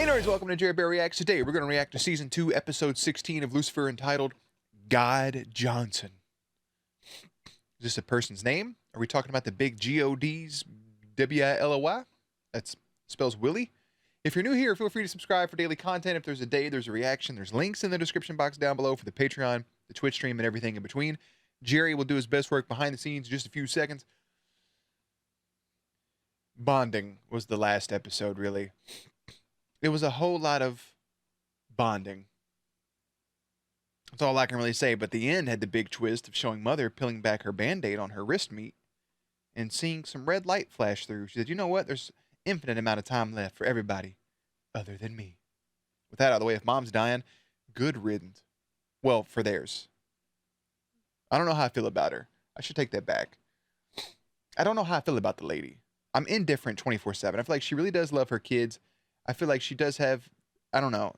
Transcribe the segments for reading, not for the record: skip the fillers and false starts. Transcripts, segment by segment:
Hey nerds, welcome to Jerry Bear Reacts. Today we're going to react to Season 2, Episode 16 of Lucifer entitled God Johnson. Is this a person's name? Are we talking about the big G-O-D's W-I-L-O-Y? That spells Willie. If you're new here, feel free to subscribe for daily content. If there's a day, there's a reaction. There's links in the description box down below for the Patreon, the Twitch stream, and everything in between. Jerry will do his best work behind the scenes in just a few seconds. Bonding was the last episode, really. It was a whole lot of bonding. That's all I can really say, but the end had the big twist of showing Mother peeling back her Band-Aid on her wrist meat and seeing some red light flash through. She said, you know what? There's infinite amount of time left for everybody other than me. With that out of the way, if Mom's dying, good riddance. Well, for theirs. I don't know how I feel about her. I should take that back. I don't know how I feel about the lady. I'm indifferent 24/7. I feel like she really does love her kids. I feel like she does have, I don't know,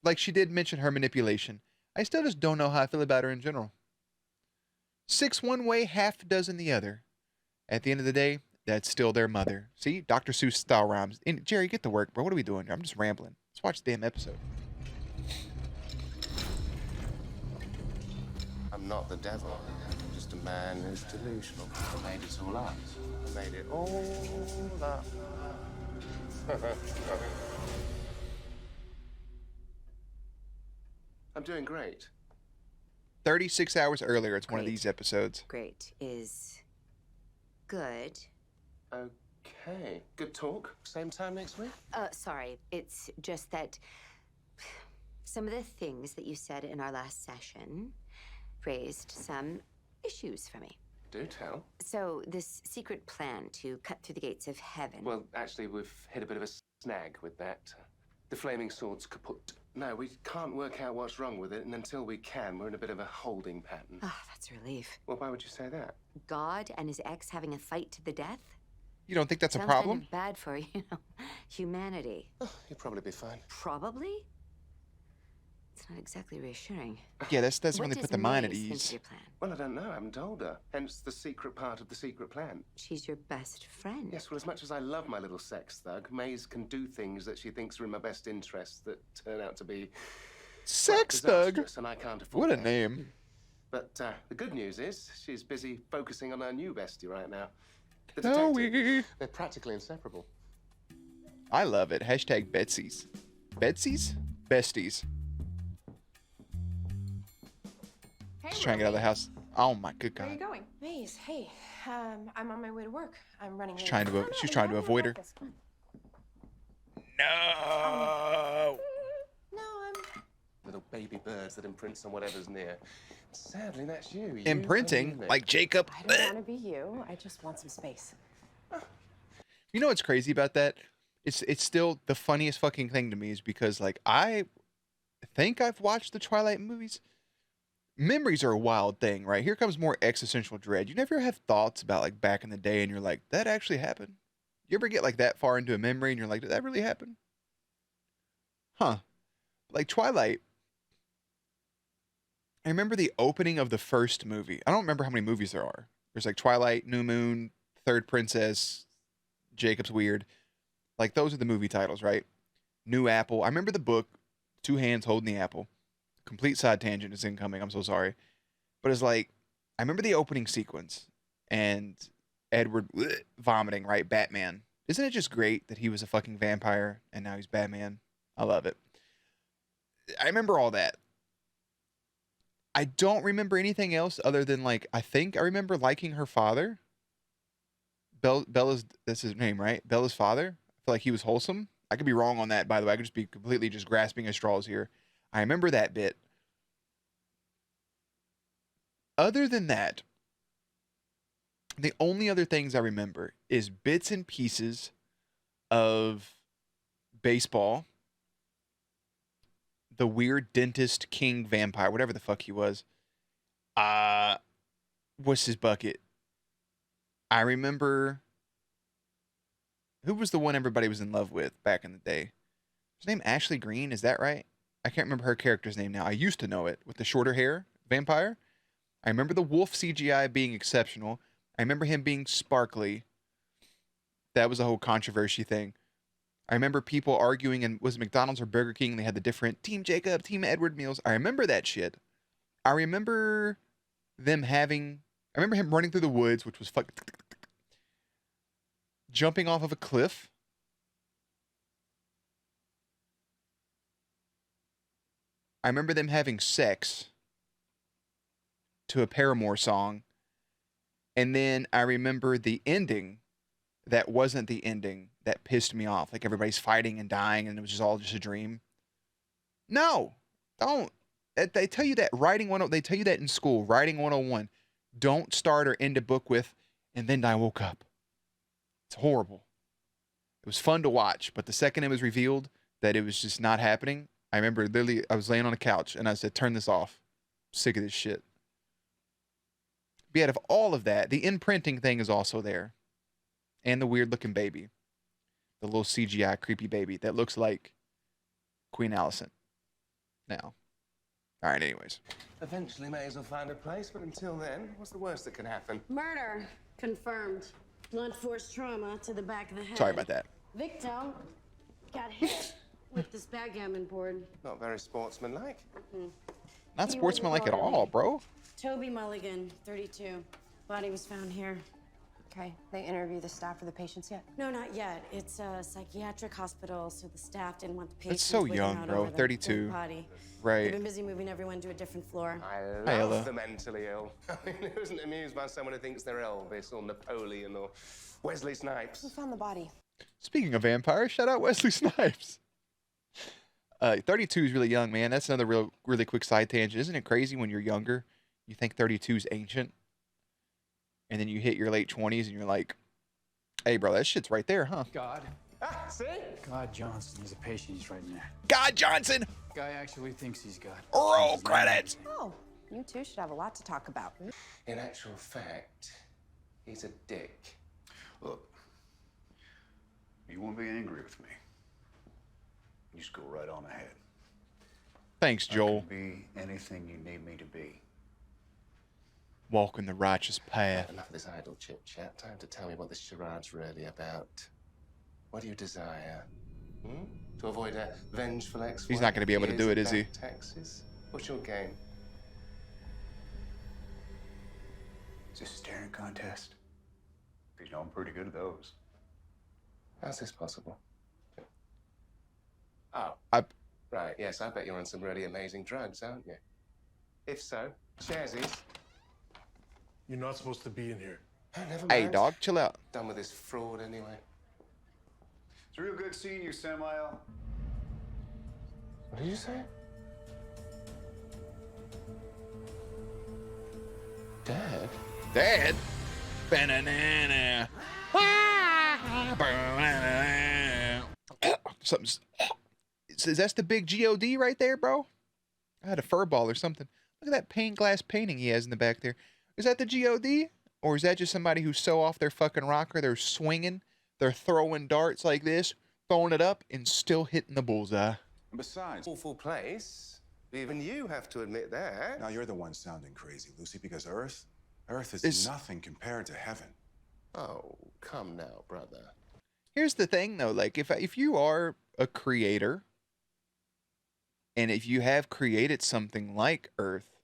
like she did mention her manipulation. I still just don't know how I feel about her in general. 6 one way, half a dozen the other. At the end of the day, that's still their mother. See, Dr. Seuss style rhymes. And Jerry, get to work, bro. What are we doing here? I'm just rambling. Let's watch the damn episode. I'm not the devil. I'm just a man who's delusional. I made it all up. I made it all up. I'm doing great. 36 hours earlier, it's one of Great. these episodes. Great is good. Okay. Good talk. Same time next week? Sorry, it's just that some of the things that you said in our last session raised some issues for me. Do tell. So, this secret plan to cut through the gates of heaven. Well, actually, we've hit a bit of a snag with that. The flaming sword's kaput. No, we can't work out what's wrong with it, and until we can, we're in a bit of a holding pattern. Oh, that's a relief. Well, why would you say that? God and his ex having a fight to the death? You don't think that's a Sounds problem? kind of bad for, humanity. Oh, you'll probably be fine. Probably? It's not exactly reassuring. Yeah, that's when What they does put the mind at Maze think of ease. your plan? Well, I don't know. I haven't told her. Hence the secret part of the secret plan. She's your best friend. Yes, well, as much as I love my little sex thug, Maze can do things that she thinks are in my best interest that turn out to be Sex thug? disastrous, and I can't afford What a that. name. But the good news is she's busy focusing on her new bestie right now. The detective. Chloe. They're practically inseparable. I love it. Hashtag Betsy's. Betsy's? Besties. Hey, Just trying to get out of the house. Oh my good Where are you God. going? Maze, hey, I'm on my way to work. I'm running late. trying to- No, no, she's we trying to have one avoid her. breakfast. Come No. on. No, I'm. Little baby birds that imprints on whatever's near. Sadly, that's you. You Imprinting, and me. like Jacob. I don't want to be you. I just want some space. You know what's crazy about that? It's still the funniest fucking thing to me is because like I think I've watched the Twilight movies. Memories are a wild thing, right? Here comes more existential dread. You never have thoughts about like back in the day and you're like, that actually happened? You ever get like that far into a memory and you're like, did that really happen? Huh. Like Twilight. I remember the opening of the first movie. I don't remember how many movies there are. There's like Twilight, New Moon, Third Princess, Jacob's Weird. Like those are the movie titles, right? New Apple. I remember the book, two hands holding the apple. Complete side tangent is incoming. I'm so sorry. But it's like, I remember the opening sequence and Edward vomiting, right? Batman. Isn't it just great that he was a fucking vampire and now he's Batman? I love it. I remember all that. I don't remember anything else other than like, I think I remember liking her father. Bella's, that's his name, right? Bella's father. I feel like he was wholesome. I could be wrong on that, by the way. I could just be completely just grasping at straws here. I remember that bit. Other than that, the only other things I remember is bits and pieces of baseball, the weird dentist king vampire, whatever the fuck he was. What's his bucket? I remember, who was the one everybody was in love with back in the day? His name Ashley Green, is that right? I can't remember her character's name now. I used to know it, with the shorter hair vampire. I remember the wolf CGI being exceptional. I remember him being sparkly. That was a whole controversy thing. I remember people arguing, and was it McDonald's or Burger King? They had the different Team Jacob, Team Edward meals. I remember that shit. I remember them having. I remember him running through the woods, which was jumping off of a cliff. I remember them having sex to a Paramore song. And then I remember the ending that wasn't the ending that pissed me off. Like everybody's fighting and dying and it was just all just a dream. No, don't. They tell you that they tell you that in school, writing 101. Don't start or end a book with, and then I woke up. It's horrible. It was fun to watch, but the second it was revealed that it was just not happening, I remember literally I was laying on a couch and I said, turn this off. I'm sick of this shit. But out of all of that, the imprinting thing is also there. And the weird looking baby. The little CGI creepy baby that looks like Queen Alicent. Now. All right, anyways. Eventually, may as well find a place, but until then, what's the worst that can happen? Murder confirmed. Blunt force trauma to the back of the head. Sorry about that. Victim got hit with this backgammon board. Not very sportsmanlike. Not sportsmanlike at all, bro. Toby Mulligan, 32. Body was found here. Okay. They interview the staff or the patients yet? No, not yet. It's a psychiatric hospital, so the staff didn't want the patients. That's so waiting young, out bro. over the 32. body. Right. They've been busy moving everyone to a different floor. I Hi, love Ella. the mentally ill. I mean, who isn't amused by someone who thinks they're Elvis or Napoleon or Wesley Who Snipes? found the body? Speaking of vampires, shout out Wesley Snipes. 32 is really young, man. That's another really quick side tangent. Isn't it crazy when you're younger, you think 32 is ancient, and then you hit your late 20s and you're like, hey, bro, that shit's right there, huh? God. Ah, see? God Johnson. He's a patient. He's right in there. God Johnson! Guy actually thinks he's God. Roll credits! Oh, you two should have a lot to talk about. In actual fact, he's a dick. Look, you won't be angry with me. You just go right on ahead. Thanks, I Joel. can be anything you need me to be. Walking the righteous path. Enough of this idle chit-chat. Time to tell me what this charade's really about. What do you desire? To avoid a vengeful ex-wife? He's not gonna be able to do it, is he? Back taxes? What's your game? Is this a staring contest? Because you know I'm pretty good at those. How's this possible? Oh. Right, yes, I bet you're on some really amazing drugs, aren't you? If so, sharesies. You're not supposed to be in here. Oh, never mind. Hey, dog, chill out. Done with this fraud anyway. It's real good seeing you, Samuel. What did you say? Dad? Dad? Banana. Something's. Is that the big God right there, bro? I had a fur ball or something. Look at that paint glass painting he has in the back there. Is that the God? Or is that just somebody who's so off their fucking rocker, they're swinging, they're throwing darts like this, throwing it up, and still hitting the bullseye? Besides, Awful place. Even you have to admit that. now you're the one sounding crazy, Lucy, because Earth is It's- nothing compared to heaven. Oh, come now, brother. Here's the thing, though. Like, if you are a creator, and if you have created something like Earth,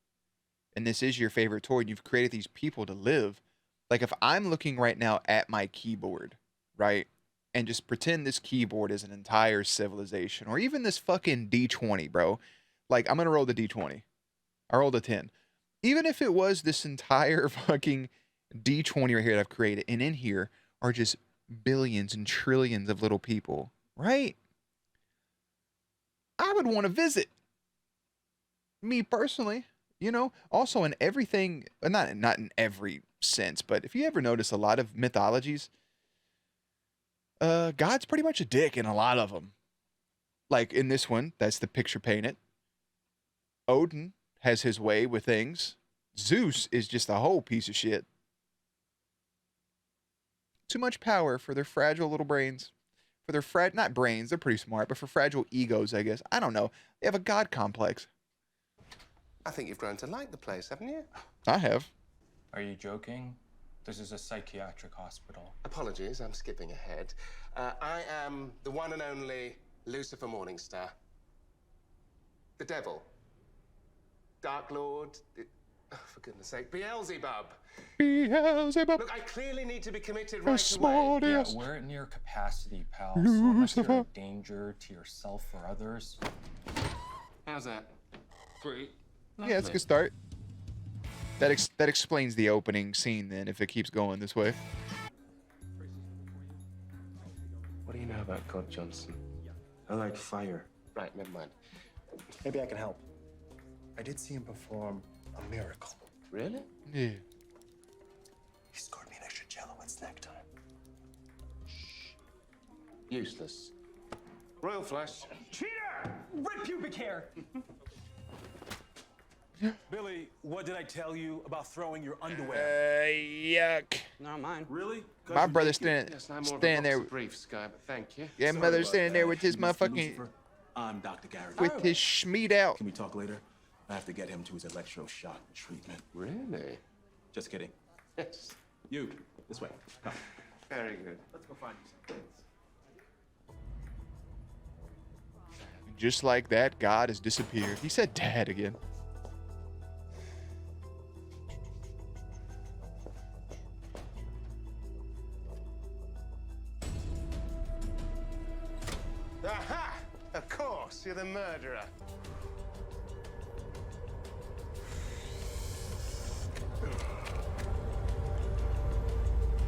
and this is your favorite toy, and you've created these people to live, like if I'm looking right now at my keyboard, right, and just pretend this keyboard is an entire civilization, or even this fucking D20, bro. Like, I'm gonna roll the D20. I rolled a 10. Even if it was this entire fucking D20 right here that I've created, and in here are just billions and trillions of little people, right? I would want to visit. Me personally, you know. Also, in everything, not in every sense, but if you ever notice a lot of mythologies, God's pretty much a dick in a lot of them. Like in this one, that's the picture painted. Odin has his way with things. Zeus is just a whole piece of shit. Too much power for their fragile little brains. For their not brains, they're pretty smart, but for fragile egos, I guess. I don't know. They have a god complex. I think you've grown to like the place, haven't you? I have. Are you joking? This is a psychiatric hospital. Apologies, I'm skipping ahead. I am the one and only Lucifer Morningstar. The devil. Dark Lord. Oh, for goodness sake, Beelzebub. Beelzebub. Look, I clearly need to be committed The right away. Yeah, smartest. we're at near capacity, pal. So unless you're a Lucifer. danger to yourself or others. How's that? Great. Yeah, it's a good start. That explains the opening scene then, if it keeps going this way. What do you know about God Johnson? I like fire. Right, never mind. Maybe I can help. I did see him perform a miracle. Really? Yeah. He scored me an extra jello at snack time. Useless. Royal flush. Cheater! Red pubic hair! Billy, what did I tell you about throwing your underwear? Yuck. Not mine. Really? My brother's standing Yes, I'm more of a there. box of briefs guy, but thank you. Yeah, Sorry mother's about standing there that. with his You must be motherfucking, Lucifer. I'm Dr. Gary. with his schmeat out. Can we talk later? I have to get him to his electroshock treatment. Really? Just kidding. Yes. You, this way. Come. Very good. Let's go find you some things. Just like that, God has disappeared. He said dad again. Aha! Of course, you're the murderer.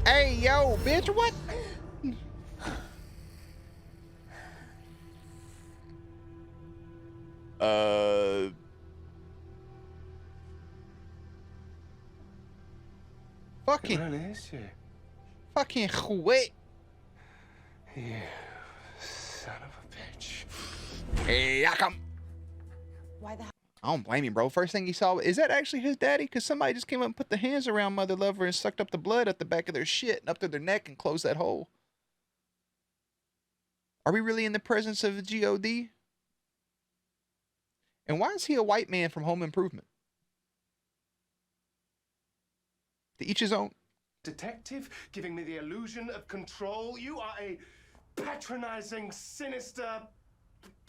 Hey, yo, bitch, what? Fucking, It really is you. fucking quit. You son of a bitch. Hey, I come. Why the hell? I don't blame him, bro. First thing he saw, is that actually his daddy? Because somebody just came up and put the hands around Mother Lover and sucked up the blood at the back of their shit and up to their neck and closed that hole. Are we really in the presence of G.O.D.? And why is he a white man from Home Improvement? To each his own. Detective, giving me the illusion of control. You are a patronizing, sinister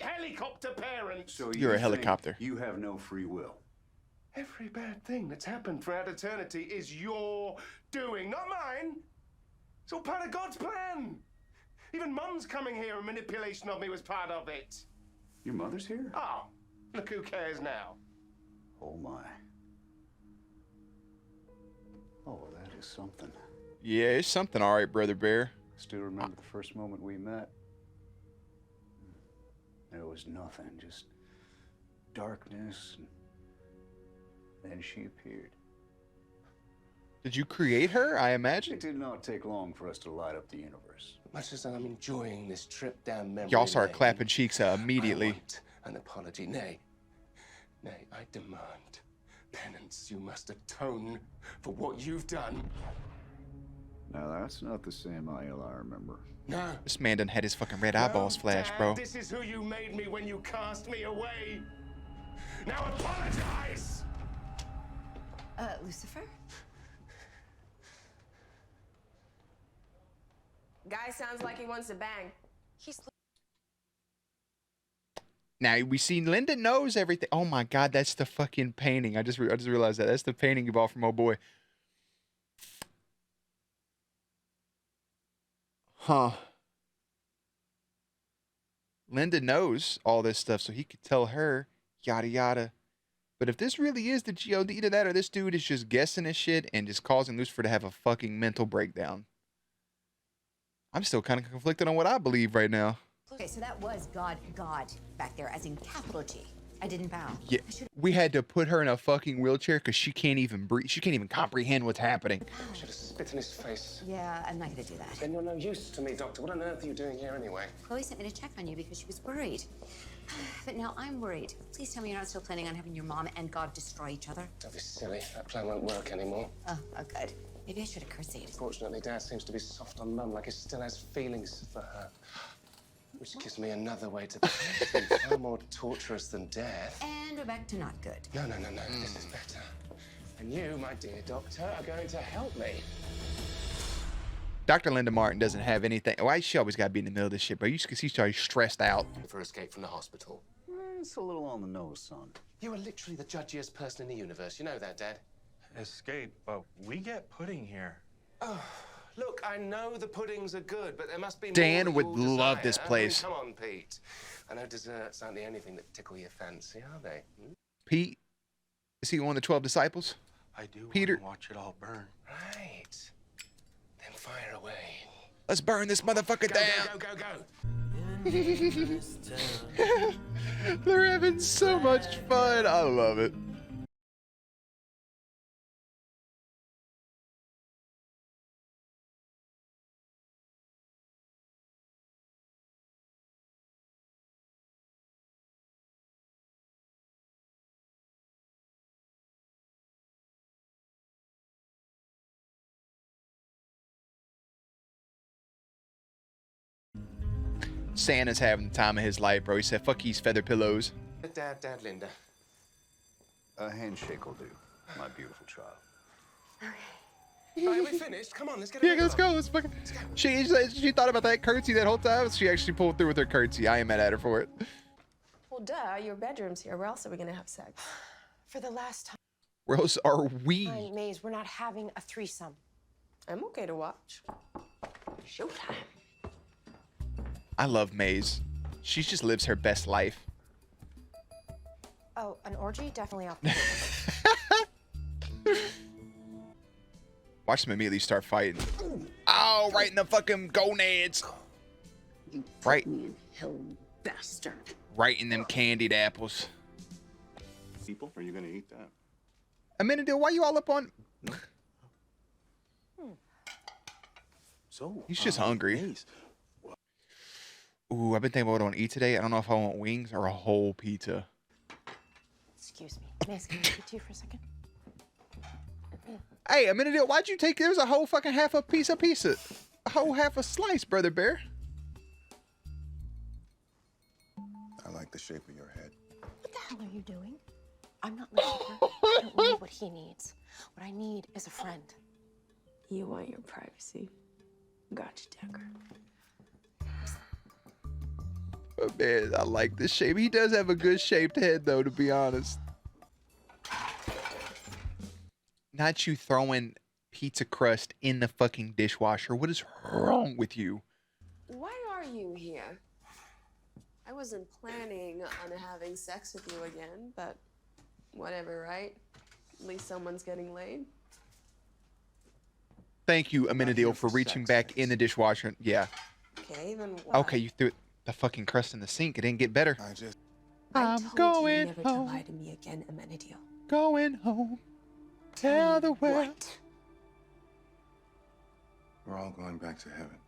helicopter parent. So You're a think helicopter. You have no free will. Every bad thing that's happened throughout eternity is your doing, not mine. It's all part of God's plan. Even Mum's coming here and manipulation of me was part of it. Your mother's here? Oh, look who cares now. Oh my. Oh, that is something. Yeah, it's something all right, Brother Bear. Still remember the first moment we met? There was nothing, just darkness, and then she appeared. Did you create her, I It imagine? did not take long for us to light up the universe. Much as I'm enjoying this trip down memory Y'all started lane, clapping cheeks I immediately. want an apology. Nay, I demand penance. You must atone for what you've done. Now, that's not the same Ayla I remember. No. This man done had his fucking red eyeballs No, flash, Dad, bro. This is who you made me when you cast me away. Now apologize. Lucifer? Guy sounds like he wants to bang. He's. Now we see Linda knows everything. Oh my God, that's the fucking painting. I just realized that. That's the painting you bought from old boy. Huh. Linda knows all this stuff, so he could tell her, yada yada. But if this really is the G.O.D. to that, or this dude is just guessing his shit and just causing Lucifer to have a fucking mental breakdown. I'm still kind of conflicted on what I believe right now. Okay, so that was God back there, as in capital G. I didn't bow. Yeah, we had to put her in a fucking wheelchair because she can't even breathe. She can't even comprehend what's happening. I should have spit in his face. Yeah, I'm not gonna do that. Then you're no use to me, Doctor. What on earth are you doing here anyway? Chloe sent me to check on you because she was worried. But now I'm worried. Please tell me you're not still planning on having your mom and God destroy each other. Don't be silly. That plan won't work anymore. Oh, good. Maybe I should have curtsied. Fortunately, Dad seems to be soft on Mum, like he still has feelings for her. Which gives me another way to behave, far more torturous than death. And we're back to not good. No, this is better. And you, my dear doctor, are going to help me. Dr. Linda Martin doesn't have anything. Why she always got to be in the middle of this shit, bro? You can see she's stressed out. For escape from the hospital. It's a little on the nose, son. You are literally the judgiest person in the universe. You know that, Dad? Escape, but we get pudding here. Oh, look, I know the puddings are good, but there must be more Dan that would you'll love desire. this place. I mean, come on, Pete. I know desserts aren't the only thing that tickle your fancy, are they? Hmm? Pete, is he one of the 12 disciples? I do Peter. wanna watch it all burn. Right. Then fire away. Let's burn this motherfucker down. Go, go, go, go. They're having so much fun. I love it. Santa's having the time of his life, bro. He said, fuck these feather pillows. Dad, Linda. A handshake will do, my beautiful child. Right, are we finished? Come on, let's get Yeah, let's go. Let's fucking. She thought about that curtsy that whole time. She actually pulled through with her curtsy. I ain't mad at her for it. Well, duh, your bedroom's here. Where else are we gonna have sex? For the last time. Where else are we? Maze, we're not having a threesome. I'm okay to watch. Showtime. I love Maze. She just lives her best life. Oh, an orgy? Definitely up. Watch them immediately start fighting. Oh, right in the fucking gonads. Right. Me in hell, bastard. Right in them candied apples. People, are you gonna eat that? A minute deal, why you all up on? So He's just hungry. Maze, Ooh, I've been thinking about what I want to eat today. I don't know if I want wings or a whole pizza. Excuse me. Maze, can I speak to you for a second? Hey, a minute deal, why'd you take, there's a whole fucking half a piece of pizza. A whole half a slice, Brother Bear. I like the shape of your head. What the hell are you doing? I'm not Lucifer. I don't need what he needs. What I need is a friend. You want your privacy. Gotcha, Decker. Oh, man, I like this shape. He does have a good shaped head, though, to be honest. Not you throwing pizza crust in the fucking dishwasher. What is wrong with you? Why are you here? I wasn't planning on having sex with you again, but whatever, right? At least someone's getting laid. Oh, Thank you, Amenadil, for reaching back in the dishwasher. Yeah. Okay, then what? Okay, you threw the fucking crust in the sink. It didn't get better. I I'm told going you never home. to lie to me again, Amenadiel. Going home. Tell the world. What? We're all going back to heaven.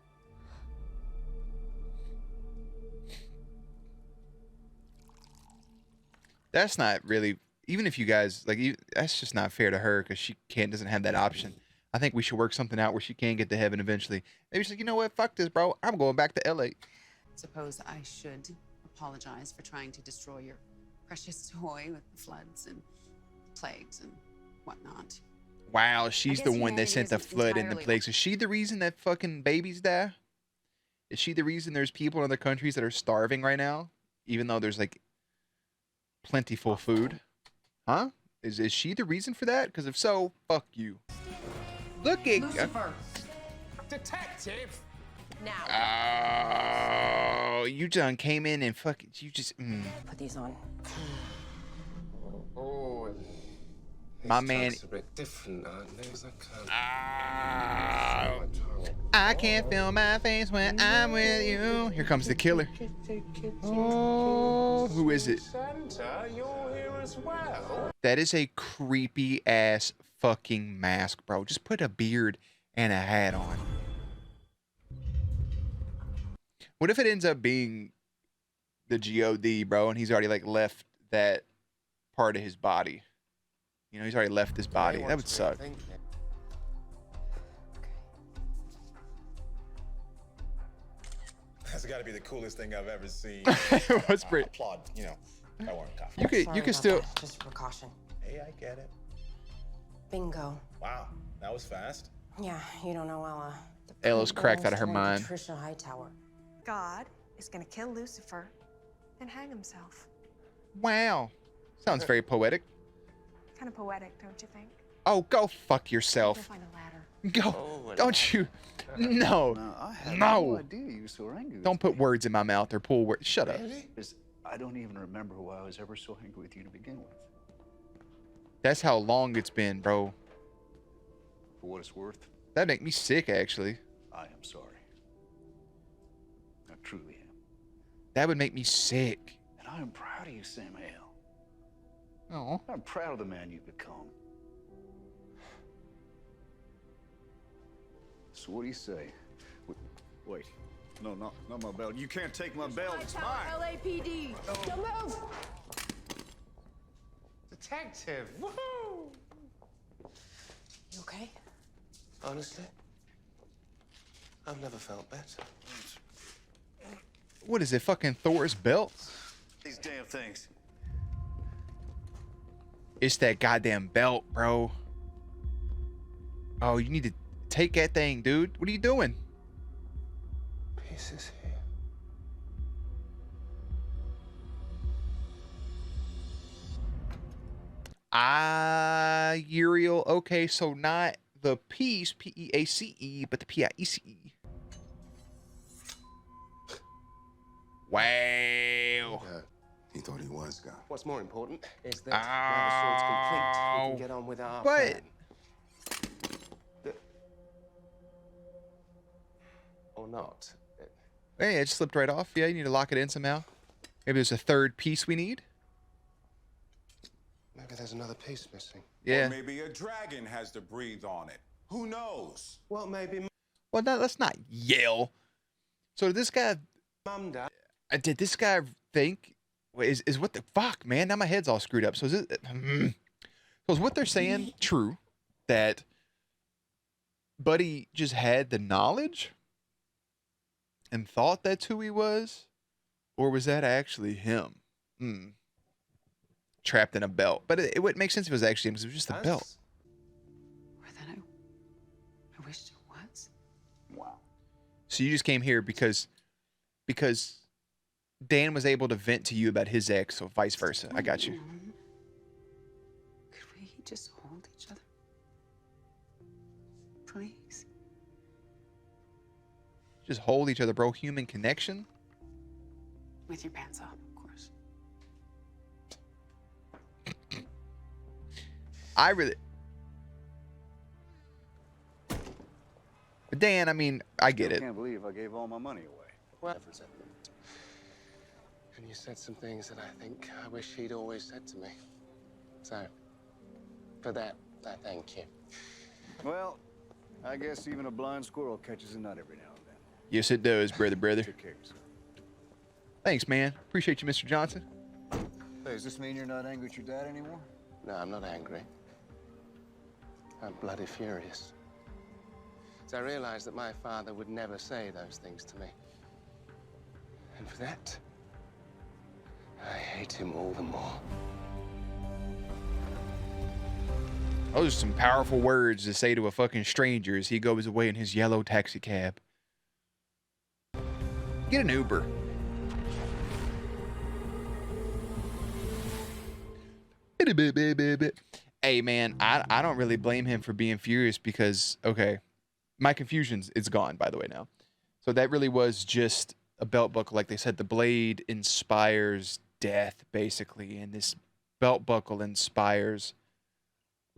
That's not really, even if you guys, like, that's just not fair to her because she doesn't have that option. I think we should work something out where she can get to heaven eventually. Maybe she's like, you know what, fuck this, bro. I'm going back to LA. Suppose I should apologize for trying to destroy your precious toy with the floods and plagues and whatnot. Wow, she's the guess one that humanity sent the isn't flood and the entirely plagues. Is she the reason that fucking babies die? Is she the reason there's people in other countries that are starving right now? Even though there's like plentiful food? Huh? Is she the reason for that? Because if so, fuck you. Look at Lucifer. Detective! Now. Oh, you done came in and fucking, you just, Put these on. Oh, My these man- drugs are a bit different, aren't they? I can't feel my face when I'm with you. Here comes the killer. Oh, who is it? Santa, you're here as well. That is a creepy ass fucking mask, bro. Just put a beard and a hat on. What if it ends up being the GOD, bro, and he's already like left that part of his body? You know, he's already left his body. That would suck. That's got to be the coolest thing I've ever seen. What's pretty? Applaud, you know, I want coffee. You could still. Just a precaution. Hey, I get it. Bingo. Wow, that was fast. Yeah, you don't know Ella. Ella's cracked out of her mind. Patricia Hightower. God is gonna kill Lucifer and hang himself. Wow. Sounds very poetic. Kind of poetic, don't you think? Oh, go fuck yourself. Go find a ladder. Go. Don't you. No. I had No. no idea you were so angry. Don't put words in my mouth or pull words. Shut up. I don't even remember why I was ever so angry with you to begin with. That's how long it's been, bro. For what it's worth, That'd make me sick, actually. I am sorry. I truly am. That would make me sick. And I am proud of you, Samuel. Oh. I'm proud of the man you've become. So what do you say? Wait. No, not my belt. You can't take my belt. It's mine. LAPD. Don't move. Detective! Woohoo! You okay? Honestly, I've never felt better. What is it, fucking Thor's belt? These damn things. It's that goddamn belt, bro. Oh, you need to take that thing, dude. What are you doing? Pieces here. Uriel. Okay, so not the piece, P-E-A-C-E, but the P-I-E-C-E. Wow. He thought he was gone. What's more important is that now the sword's complete, we can get on with our plan. Or not. Hey, it just slipped right off. Yeah, you need to lock it in somehow. Maybe there's a third piece we need. Maybe there's another piece missing. Yeah. Or maybe a dragon has to breathe on it. Who knows? Well, maybe. Well, no, let's not yell. So did this guy? Mum, Dad. Did this guy think? Is what the fuck, man? Now my head's all screwed up. So is it? So is what they're saying true? That Buddy just had the knowledge and thought that's who he was, or was that actually him? Trapped in a belt. But it wouldn't make sense if it was actually him, because it was just a belt. Or that I wished it was. Wow. So you just came here because Dan was able to vent to you about his ex, so vice versa. I got you. Could we just hold each other? Please? Just hold each other, bro. Human connection. With your pants off, of course. I really... But Dan, I mean, I get it. I can't believe I gave all my money away. Well, and you said some things that I think I wish he'd always said to me. So, for that, I thank you. Well, I guess even a blind squirrel catches a nut every now and then. Yes, it does, brother. Take care of yourself. Thanks, man. Appreciate you, Mr. Johnson. Hey, does this mean you're not angry at your dad anymore? No, I'm not angry. I'm bloody furious. So I realized that my father would never say those things to me. And for that, I hate him all the more. Those are some powerful words to say to a fucking stranger as he goes away in his yellow taxi cab. Get an Uber. Hey, man, I don't really blame him for being furious because, okay, my confusion's it's gone, by the way, now. So that really was just a belt buckle. Like they said, the blade inspires death, basically, and this belt buckle inspires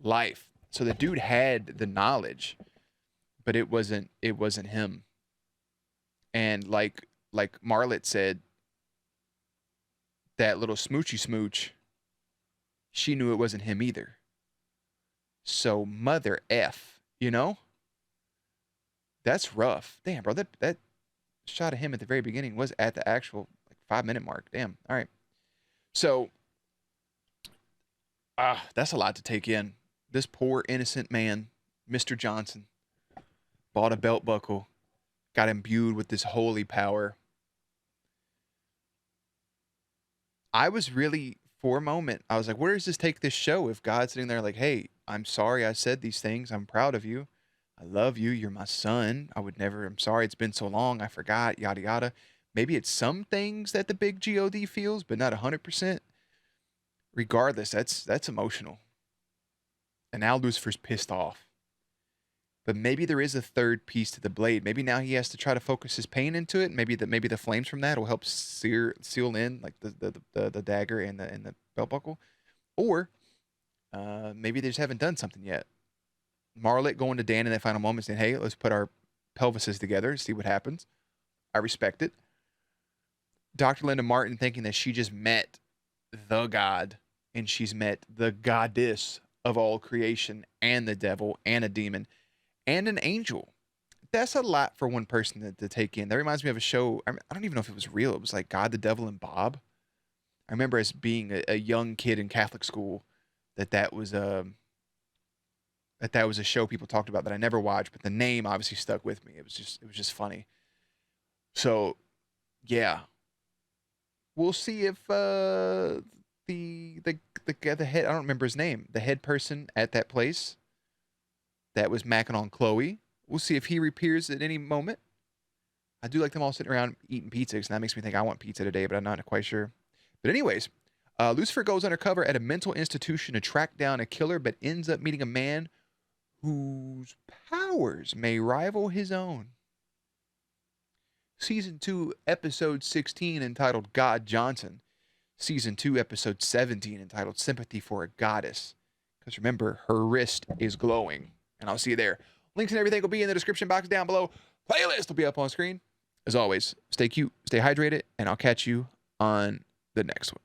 life. So the dude had the knowledge, but it wasn't him. And like Marlet said, that little smoochy smooch, she knew it wasn't him either. So mother F, you know? That's rough. Damn, bro, that shot of him at the very beginning was at the actual 5-minute mark. Damn. All right. So that's a lot to take in. This poor innocent man, Mr. Johnson, bought a belt buckle, got imbued with this holy power. I was really for a moment, I was like, where does this take this show? If God's sitting there like, hey, I'm sorry I said these things. I'm proud of you. I love you. You're my son. I'm sorry it's been so long. I forgot, yada, yada. Maybe it's some things that the big God feels, but not 100%. Regardless, that's emotional. And now Lucifer's pissed off. But maybe there is a third piece to the blade. Maybe now he has to try to focus his pain into it. Maybe the flames from that will help seal in like the dagger and the belt buckle. Or maybe they just haven't done something yet. Marlet going to Dan in that final moment saying, hey, let's put our pelvises together and see what happens. I respect it. Dr. Linda Martin thinking that she just met the God and she's met the goddess of all creation and the devil and a demon and an angel. That's a lot for one person to take in. That reminds me of a show. I don't even know if it was real. It was like God, the Devil, and Bob. I remember as being a young kid in Catholic school that was a show people talked about that I never watched, but the name obviously stuck with me. It was just funny. So, yeah, we'll see if the head, I don't remember his name, the head person at that place that was macking on Chloe. We'll see if he reappears at any moment. I do like them all sitting around eating pizza, and that makes me think I want pizza today, but I'm not quite sure. But anyways, Lucifer goes undercover at a mental institution to track down a killer, but ends up meeting a man whose powers may rival his own. Season 2, Episode 16, entitled God Johnson. Season 2, Episode 17, entitled Sympathy for a Goddess. Because remember, her wrist is glowing. And I'll see you there. Links and everything will be in the description box down below. Playlist will be up on screen. As always, stay cute, stay hydrated, and I'll catch you on the next one.